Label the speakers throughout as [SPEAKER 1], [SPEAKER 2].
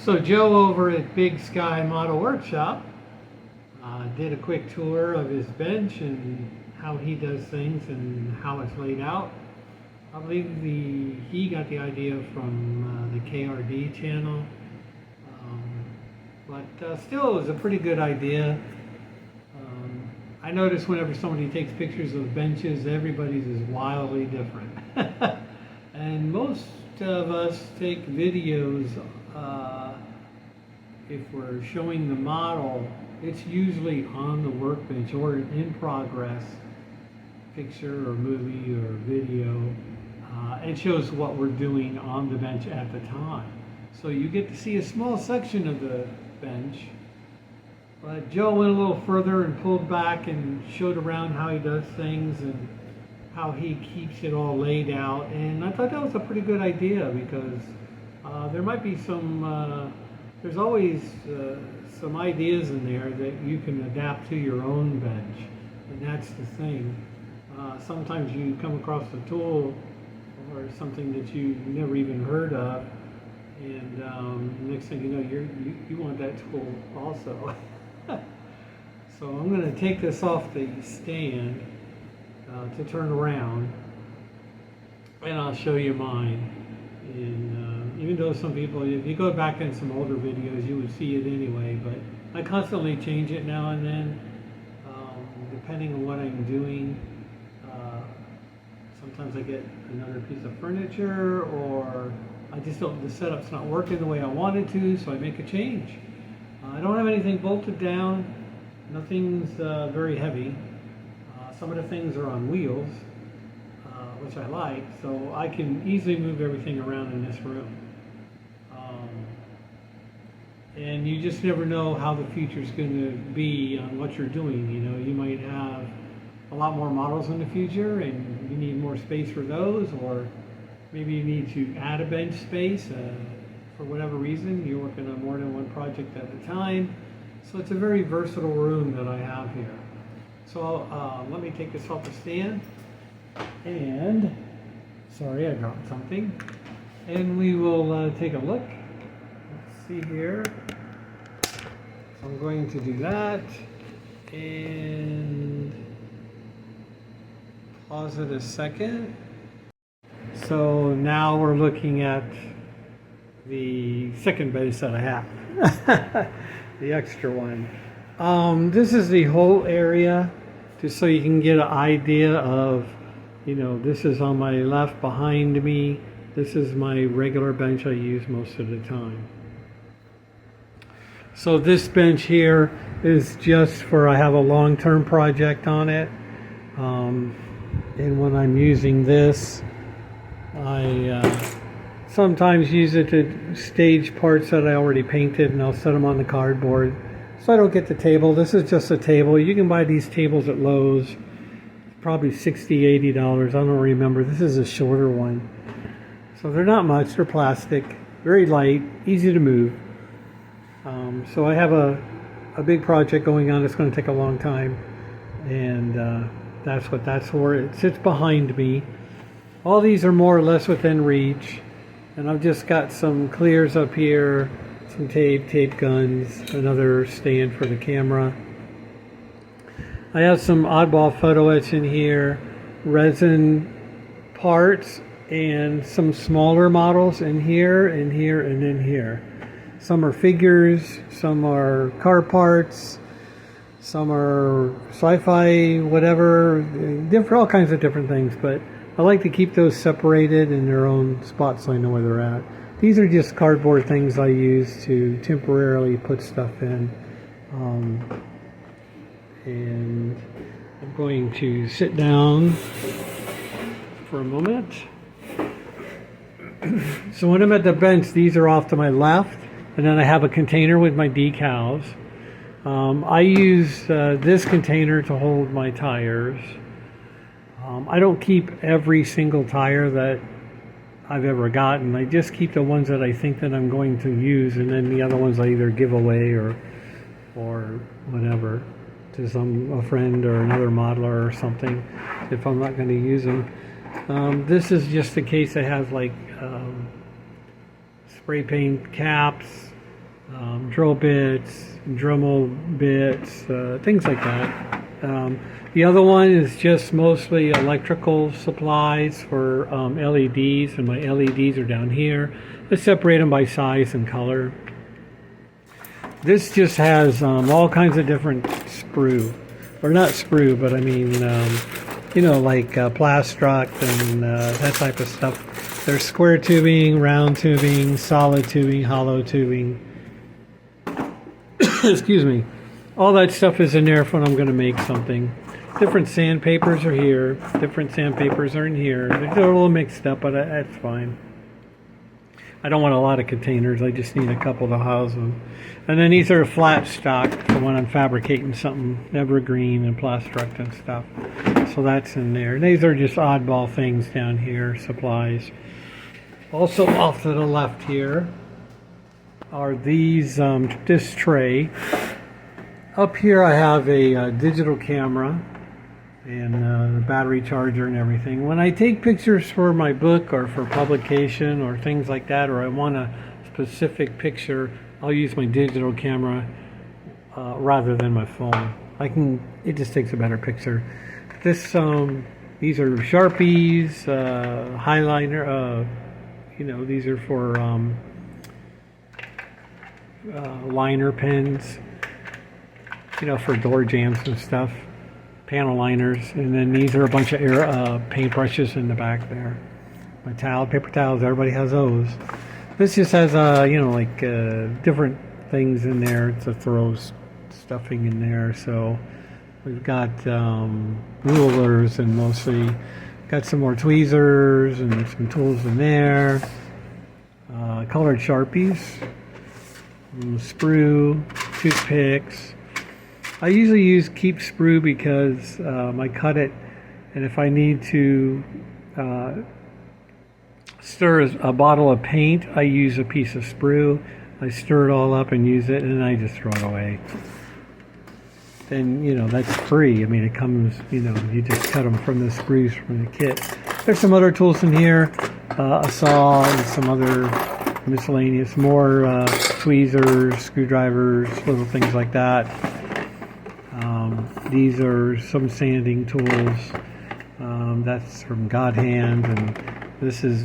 [SPEAKER 1] So Joe over at Big Sky Model Workshop did a quick tour of his bench and how he does things and how it's laid out. I believe he got the idea from the KRD channel, but still it was a pretty good idea. I notice whenever somebody takes pictures of benches, everybody's is wildly different. And most of us take videos, if we're showing the model, it's usually on the workbench or in progress, picture or movie or video. It shows what we're doing on the bench at the time. So you get to see a small section of the bench. But Joe went a little further and pulled back and showed around how he does things and how he keeps it all laid out. And I thought that was a pretty good idea because there might be some, there's always some ideas in there that you can adapt to your own bench. And that's the thing. Sometimes you come across a tool or something that you never even heard of, and next thing you know, you want that tool also. So I'm going to take this off the stand to turn around, and I'll show you mine. And even though some people, if you go back in some older videos, you would see it anyway, but I constantly change it now and then, depending on what I'm doing. Sometimes I get another piece of furniture, or I just don't, the setup's not working the way I wanted to, so I make a change. I don't have anything bolted down. Nothing's very heavy. Some of the things are on wheels, which I like, so I can easily move everything around in this room. And you just never know how the future's going to be on what you're doing. You know, you might have a lot more models in the future and you need more space for those, or maybe you need to add a bench space for whatever reason. You're working on more than one project at a time. So it's a very versatile room that I have here. So let me take this off the stand, and sorry, I dropped something, and we will take a look. Let's see here. So I'm going to do that and pause it a second. So now we're looking at the second bench that I have, the extra one. This is the whole area, just so you can get an idea of, you know, this is on my left behind me. This is my regular bench I use most of the time. So this bench here is just for, I have a long-term project on it. And when I'm using this, I sometimes use it to stage parts that I already painted, and I'll set them on the cardboard. So I don't get the table. This is just a table. You can buy these tables at Lowe's. Probably $60, $80. I don't remember. This is a shorter one. So they're not much. They're plastic. Very light. Easy to move. So I have a big project going on. It's going to take a long time. And that's what that's for. It sits behind me. All these are more or less within reach. And I've just got some clears up here. Some tape guns, another stand for the camera. I have some oddball photo etch in here, resin parts, and some smaller models in here, and here, and in here. Some are figures, some are car parts, some are sci-fi, whatever, different, all kinds of different things, but I like to keep those separated in their own spots so I know where they're at. These are just cardboard things I use to temporarily put stuff in. And I'm going to sit down for a moment. So when I'm at the bench, these are off to my left, and then I have a container with my decals. I use this container to hold my tires. I don't keep every single tire that I've ever gotten. I just keep the ones that I think that I'm going to use, and then the other ones I either give away or whatever to a friend or another modeler or something if I'm not going to use them. This is just a case that has like spray paint caps, drill bits, Dremel bits, things like that. The other one is just mostly electrical supplies for LEDs, and my LEDs are down here. I separate them by size and color. This just has all kinds of different sprue, or not sprue, but I mean, like Plastruct and that type of stuff. There's square tubing, round tubing, solid tubing, hollow tubing. Excuse me. All that stuff is in there for when I'm going to make something. Different sandpapers are here. Different sandpapers are in here. They're a little mixed up, but that's fine. I don't want a lot of containers. I just need a couple to house them. And then these are flat stock for when I'm fabricating something evergreen and Plastruct and stuff. So that's in there. These are just oddball things down here, supplies. Also off to the left here are these, this tray. Up here I have a digital camera and the battery charger and everything. When I take pictures for my book or for publication or things like that, or I want a specific picture, I'll use my digital camera rather than my phone. It just takes a better picture. These are Sharpies, highliner, these are for liner pens, for door jams and stuff, panel liners, and then these are a bunch of paint brushes in the back there. My paper towels, everybody has those. This just has, different things in there to throw stuffing in there. So we've got rulers and mostly got some more tweezers and some tools in there. Colored Sharpies, sprue, toothpicks. I usually keep sprue because I cut it, and if I need to stir a bottle of paint, I use a piece of sprue. I stir it all up and use it, and then I just throw it away. And that's free. I mean, it comes, you just cut them from the sprues from the kit. There's some other tools in here, a saw and some other miscellaneous, more tweezers, screwdrivers, little things like that. These are some sanding tools. That's from God Hand, and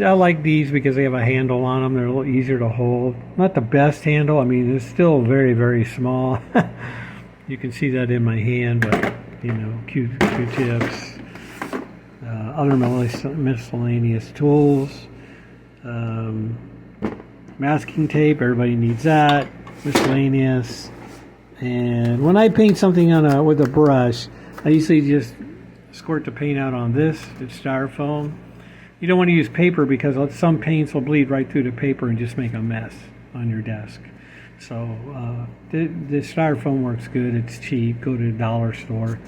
[SPEAKER 1] I like these because they have a handle on them. They're a little easier to hold. Not the best handle. I mean, it's still very, very small. You can see that in my hand, but Q-tips, other miscellaneous tools, masking tape. Everybody needs that. Miscellaneous. And when I paint something with a brush, I usually just squirt the paint out on this. It's styrofoam. You don't want to use paper because some paints will bleed right through the paper and just make a mess on your desk. So the styrofoam works good. It's cheap. Go to the dollar store.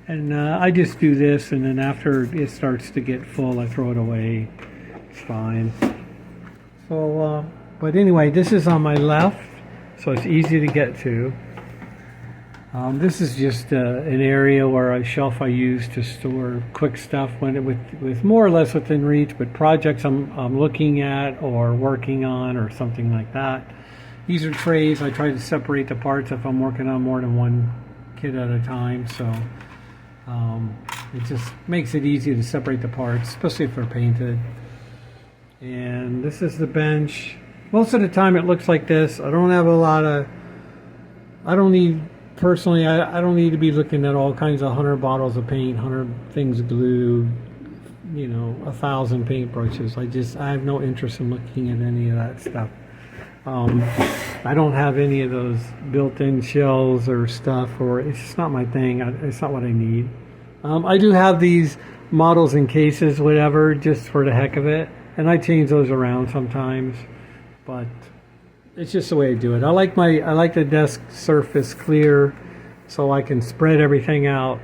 [SPEAKER 1] And I just do this, and then after it starts to get full, I throw it away. It's fine. So, but anyway, this is on my left, so it's easy to get to. This is just an area where a shelf I use to store quick stuff with more or less within reach, but projects I'm looking at or working on or something like that. These are trays. I try to separate the parts if I'm working on more than one kit at a time, so it just makes it easy to separate the parts, especially if they're painted. And this is the bench. Most of the time it looks like this. I don't have a lot of, I don't need to be looking at all kinds of 100 bottles of paint, 100 things of glue, 1,000 paintbrushes. I have no interest in looking at any of that stuff. I don't have any of those built-in shells or stuff, or it's just not my thing. It's not what I need. I do have these models in cases, whatever, just for the heck of it, and I change those around sometimes, but it's just the way I do it. I like the desk surface clear, so I can spread everything out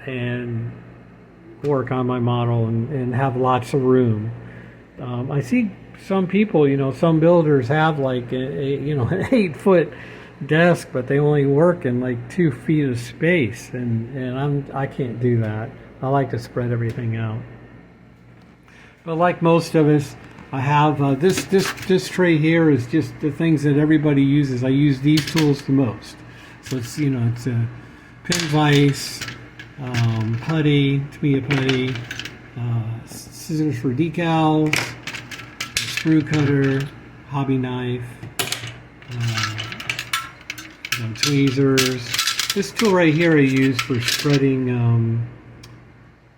[SPEAKER 1] and work on my model and have lots of room. I see some people, some builders have like an 8-foot desk, but they only work in like 2 feet of space, and I can't do that. I like to spread everything out. But like most of us, I have this tray here is just the things that everybody uses. I use these tools the most. So it's it's a pin vise, putty, to me a putty, scissors for decals, a screw cutter, hobby knife, tweezers. This tool right here I use for spreading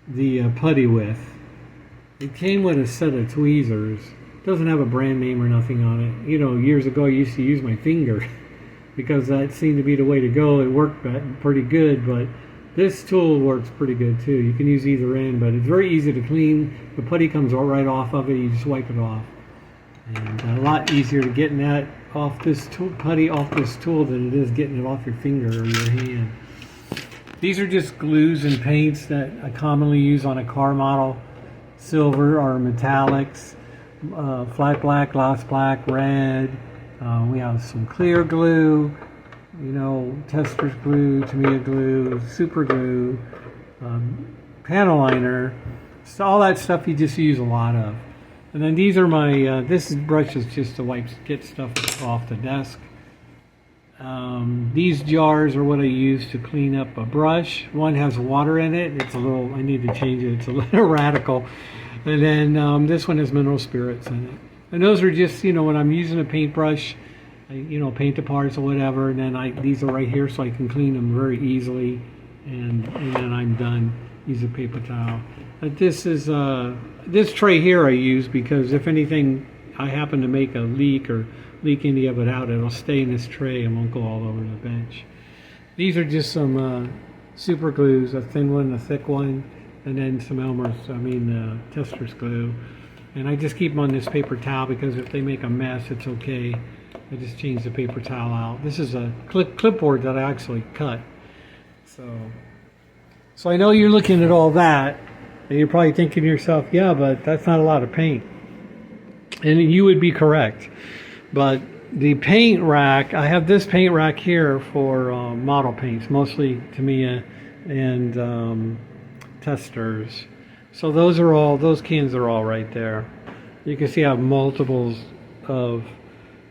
[SPEAKER 1] the putty with. It came with a set of tweezers. It doesn't have a brand name or nothing on it. Years ago I used to use my finger because that seemed to be the way to go. It worked pretty good, but this tool works pretty good too. You can use either end, but it's very easy to clean. The putty comes right off of it. You just wipe it off. And a lot easier to getting that off this putty off this tool than it is getting it off your finger or your hand. These are just glues and paints that I commonly use on a car model. Silver or metallics, flat black, gloss black, red. We have some clear glue, Tester's glue, Tamiya glue, super glue, panel liner. So all that stuff you just use a lot of. And then these are my, this brush is just to get stuff off the desk. These jars are what I use to clean up a brush. One has water in it. It's a little, I need to change it. It's a little radical. And then this one has mineral spirits in it. And those are just, when I'm using a paintbrush, I, paint the parts or whatever. And then these are right here so I can clean them very easily. And then I'm done. Use a paper towel. But this is, this tray here I use because if anything, I happen to make a leak or leak any of it out, it'll stay in this tray and won't go all over the bench. These are just some super glues, a thin one, a thick one, and then some Tester's glue. And I just keep them on this paper towel because if they make a mess, it's okay. I just change the paper towel out. This is a clipboard that I actually cut. So I know you're looking at all that, and you're probably thinking to yourself, yeah, but that's not a lot of paint. And you would be correct. But the paint rack, I have this paint rack here for model paints, mostly Tamiya and Testers. So those cans are all right there. You can see I have multiples of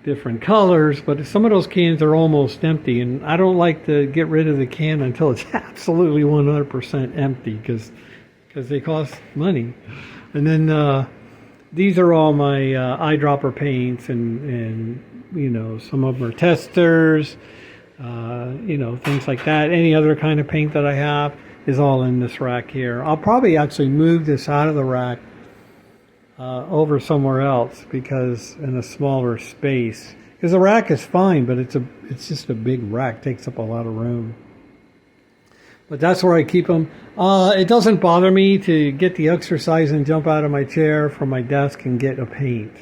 [SPEAKER 1] different colors, but some of those cans are almost empty, and I don't like to get rid of the can until it's absolutely 100% empty because they cost money. And then these are all my eyedropper paints, and some of them are Testers, things like that. Any other kind of paint that I have is all in this rack here. I'll probably actually move this out of the rack over somewhere else because in a smaller space. Because the rack is fine, but it's just a big rack, takes up a lot of room. But that's where I keep them. It doesn't bother me to get the exercise and jump out of my chair from my desk and get a paint.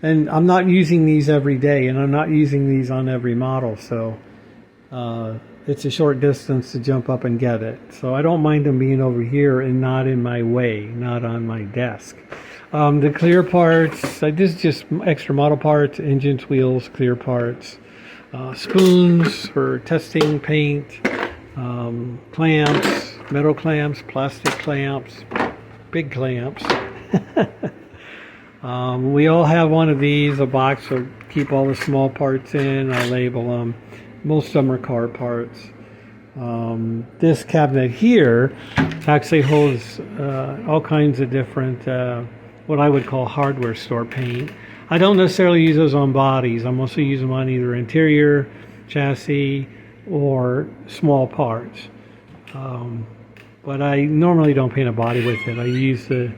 [SPEAKER 1] And I'm not using these every day, and I'm not using these on every model, so it's a short distance to jump up and get it. So I don't mind them being over here and not in my way, not on my desk. The clear parts, this is just extra model parts, engines, wheels, clear parts. Spoons for testing paint. Clamps, metal clamps, plastic clamps, big clamps. We all have one of these, a box to keep all the small parts in. I label them. Most of them are car parts. This cabinet here actually holds all kinds of different, what I would call hardware store paint. I don't necessarily use those on bodies. I mostly use them on either interior, chassis, or small parts. But I normally don't paint a body with it.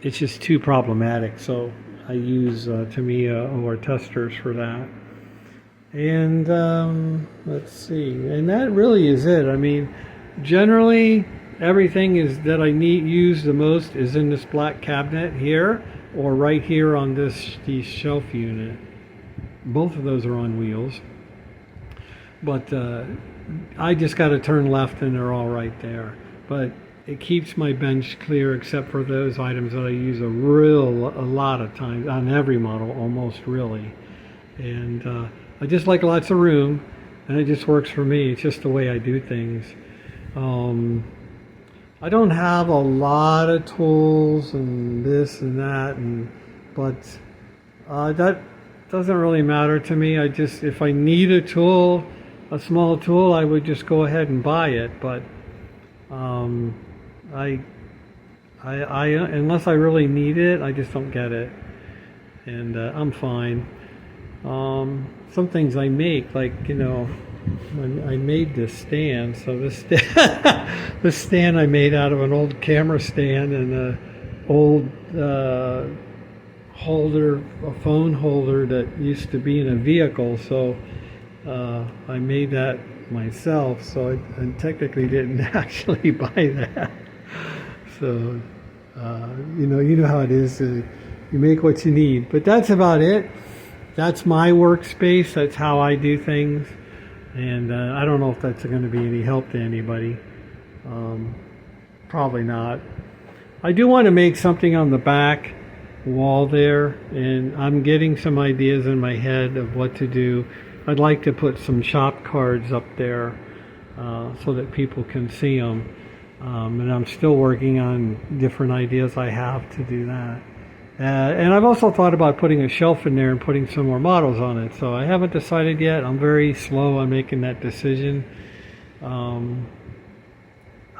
[SPEAKER 1] It's just too problematic, so I use Tamiya or Testers for that. And let's see, and that really is it. Generally everything that I use the most is in this black cabinet here or right here on the shelf unit. Both of those are on wheels. But I just got to turn left and they're all right there. But it keeps my bench clear except for those items that I use a lot of times on every model, almost really. And I just like lots of room, and it just works for me. It's just the way I do things. I don't have a lot of tools and this and that, but that doesn't really matter to me. I just, if I need a tool, a small tool, I would just go ahead and buy it. But I unless I really need it, I just don't get it, and I'm fine. Some things I make, like, when I made this stand. So this this stand I made out of an old camera stand and an old holder, a phone holder that used to be in a vehicle. So I made that myself. So I technically didn't actually buy that. So you know how it is. You make what you need. But that's about it. That's my workspace. That's how I do things. And I don't know if that's going to be any help to anybody. Probably not. I do want to make something on the back wall there, and I'm getting some ideas in my head of what to do. I'd like to put some shop cards up there so that people can see them. And I'm still working on different ideas I have to do that. And I've also thought about putting a shelf in there and putting some more models on it. So I haven't decided yet. I'm very slow on making that decision.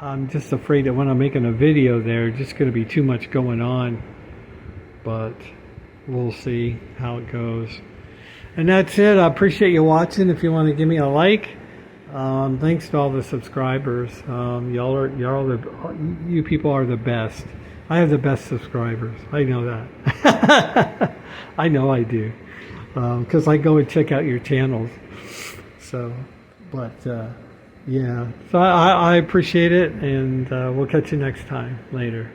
[SPEAKER 1] I'm just afraid that when I'm making a video there, just going to be too much going on. But we'll see how it goes. And that's it. I appreciate you watching. If you want to give me a like, thanks to all the subscribers. You people are the best. I have the best subscribers. I know that. I know I do. Because I go and check out your channels. So, but yeah. So I appreciate it, and we'll catch you next time. Later.